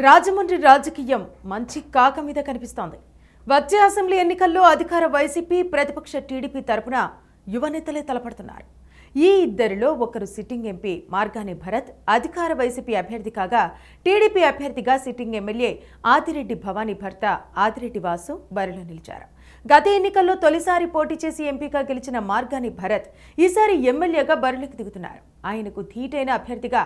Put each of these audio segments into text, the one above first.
రాజమండ్రి రాజకీయం మంచి కాక మీద కనిపిస్తోంది. వచ్చే అసెంబ్లీ ఎన్నికల్లో అధికార వైసీపీ, ప్రతిపక్ష టీడీపీ తరపున యువనేతలే తలపడుతున్నారు. ఈ ఇద్దరిలో ఒకరు సిట్టింగ్ ఎంపీ మార్గాని భరత్ అధికార వైసీపీ అభ్యర్థి కాగా, టీడీపీ అభ్యర్థిగా సిట్టింగ్ ఎమ్మెల్యే ఆదిరెడ్డి భవానీ భర్త ఆదిరెడ్డి వాసు బరిలో నిలిచారు. గత ఎన్నికల్లో తొలిసారి పోటీ చేసి ఎంపీగా గెలిచిన మార్గాని భరత్ ఈసారి ఎమ్మెల్యేగా బరిలోకి దిగుతున్నారు. ఆయనకు ధీటైన అభ్యర్థిగా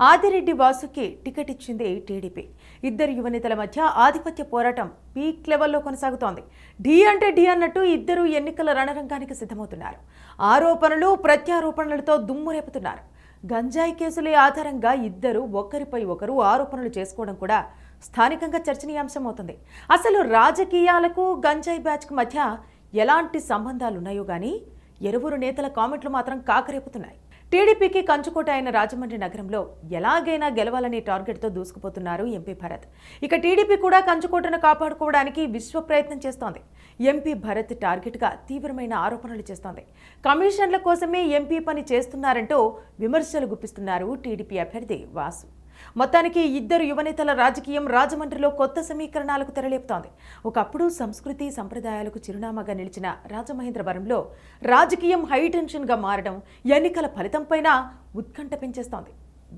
ఆదిరెడ్డి వాసుకి టికెట్ ఇచ్చింది టీడీపీ. ఇద్దరు యువనేతల మధ్య ఆధిపత్య పోరాటం పీక్ లెవెల్లో కొనసాగుతోంది. ఢీ అంటే ఢీ అన్నట్టు ఇద్దరు ఎన్నికల రణరంగానికి సిద్ధమవుతున్నారు. ఆరోపణలు ప్రత్యారోపణలతో దుమ్ము రేపుతున్నారు. గంజాయి కేసులే ఆధారంగా ఇద్దరు ఒకరిపై ఒకరు ఆరోపణలు చేసుకోవడం కూడా స్థానికంగా చర్చనీయాంశం అవుతుంది. అసలు రాజకీయాలకు గంజాయి బ్యాచ్కు మధ్య ఎలాంటి సంబంధాలున్నాయో గానీ ఇరువురు నేతల కామెంట్లు మాత్రం కాకరేపుతున్నాయి. టీడీపీకి కంచుకోట అయిన రాజమండ్రి నగరంలో ఎలాగైనా గెలవాలనే టార్గెట్తో దూసుకుపోతున్నారు ఎంపీ భరత్. ఇక టీడీపీ కూడా కంచుకోటను కాపాడుకోవడానికి విశ్వ ప్రయత్నం చేస్తోంది. ఎంపీ భరత్ టార్గెట్గా తీవ్రమైన ఆరోపణలు చేస్తోంది. కమిషన్ల కోసమే ఎంపీ పని చేస్తున్నారంటూ విమర్శలు గుప్పిస్తున్నారు టీడీపీ అభ్యర్థి వాసు. మొత్తానికి ఇద్దరు యువనేతల రాజకీయం రాజమండ్రిలో కొత్త సమీకరణాలకు తెరలేపుతోంది. ఒకప్పుడు సంస్కృతి సంప్రదాయాలకు చిరునామాగా నిలిచిన రాజమహేంద్రవరంలో రాజకీయం హైటెన్షన్గా మారడం ఎన్నికల ఫలితంపైన ఉత్కంఠ పెంచేస్తోంది.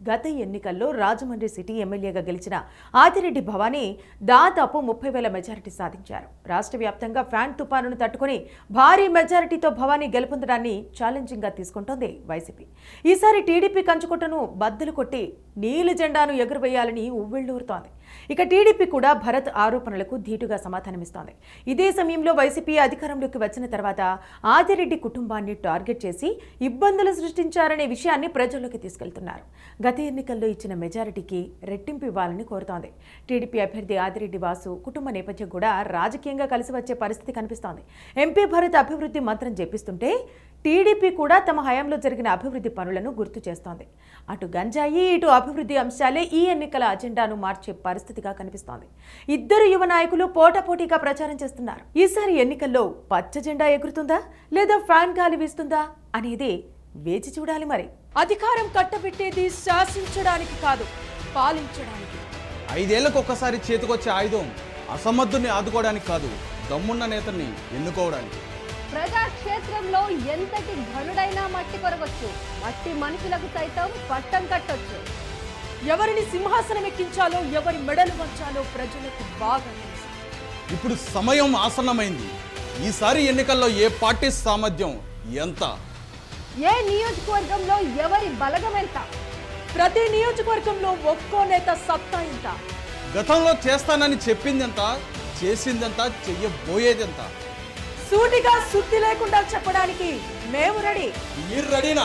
గత ఎన్నికల్లో రాజమండ్రి సిటీ ఎమ్మెల్యేగా గెలిచిన ఆదిరెడ్డి భవానీ దాదాపు 30,000 మెజారిటీ సాధించారు. రాష్ట్ర వ్యాప్తంగా ఫ్యాన్ తుపానును తట్టుకుని భారీ మెజారిటీతో భవానీ గెలుపొందడాన్ని ఛాలెంజింగ్గా తీసుకుంటోంది వైసీపీ. ఈసారి టీడీపీ కంచుకోటను బద్దలు కొట్టి నీలి జెండాను ఎగురవేయాలని ఉవ్విళ్లూరుతోంది. ఇక టీడీపీ కూడా భరత్ ఆరోపణలకు ధీటుగా సమాధానమిస్తోంది. ఇదే సమయంలో వైసీపీ అధికారంలోకి వచ్చిన తర్వాత ఆదిరెడ్డి కుటుంబాన్ని టార్గెట్ చేసి ఇబ్బందులు సృష్టించారనే విషయాన్ని ప్రజల్లోకి తీసుకెళ్తున్నారు. గత ఎన్నికల్లో ఇచ్చిన మెజారిటీకి రెట్టింపు ఇవ్వాలని కోరుతోంది. టీడీపీ అభ్యర్థి ఆదిరెడ్డి వాసు కుటుంబ నేపథ్యం కూడా రాజకీయంగా కలిసి వచ్చే పరిస్థితి కనిపిస్తోంది. ఎంపీ భరత్ అభివృద్ధి మంత్రం జపిస్తుంటే టీడీపీ కూడా తమ హయాంలో జరిగిన అభివృద్ధి పనులను గుర్తు చేస్తోంది. అటు గంజాయి, ఇటు అభివృద్ధి అంశాలే ఈ ఎన్నికల అజెండాను మార్చే పరిస్థితిగా కనిపిస్తోంది. ఇద్దరు యువ నాయకులు పోటాపోటీగా ప్రచారం చేస్తున్నారు. ఈసారి ఎన్నికల్లో పచ్చ జెండా ఎగురుతుందా లేదా ఫ్యాన్ గాలి వీస్తుందా అనేది వేచి చూడాలి. మరి అధికారం కట్టబెట్టేది శాసించడానికి కాదు, పాలించడానికి. 5 ఏళ్లకు ఒక్కసారి చేతికొచ్చే ఆయుధం అసమర్థుని ఆదుకోవడానికి కాదు, దమ్మున్న నేతల్ని ఎన్నుకోవడానికి. ప్రజాక్షేత్రంలో ఎంతటి ఘనుడైనా మట్టి కొరగొచ్చు, మట్టి మనుషులకు సైతం పట్టం కట్టొచ్చు. ఎవరిని సింహాసనం ఎక్కించాలో, ఎవరి మెడలు వంచాలో ప్రజలకు బాగా తెలుసు. ఇప్పుడు సమయం ఆసన్నమైంది. ఈసారి ఎన్నికల్లో ఏ పార్టీ సామర్థ్యం ఎంత, ఏ నియోజకవర్గంలో ఎవరి బలగం ఎంత, ప్రతి నియోజకవర్గంలో ఒక్కో నేత సత్తా ఎంత, గతంలో చేస్తానని చెప్పిందెంత, చేసిందెంత, చెయ్యబోయేదెంత, సూటిగా శుద్ధి లేకుండా చెప్పడానికి మేము రెడీ. మీరు రెడీనా?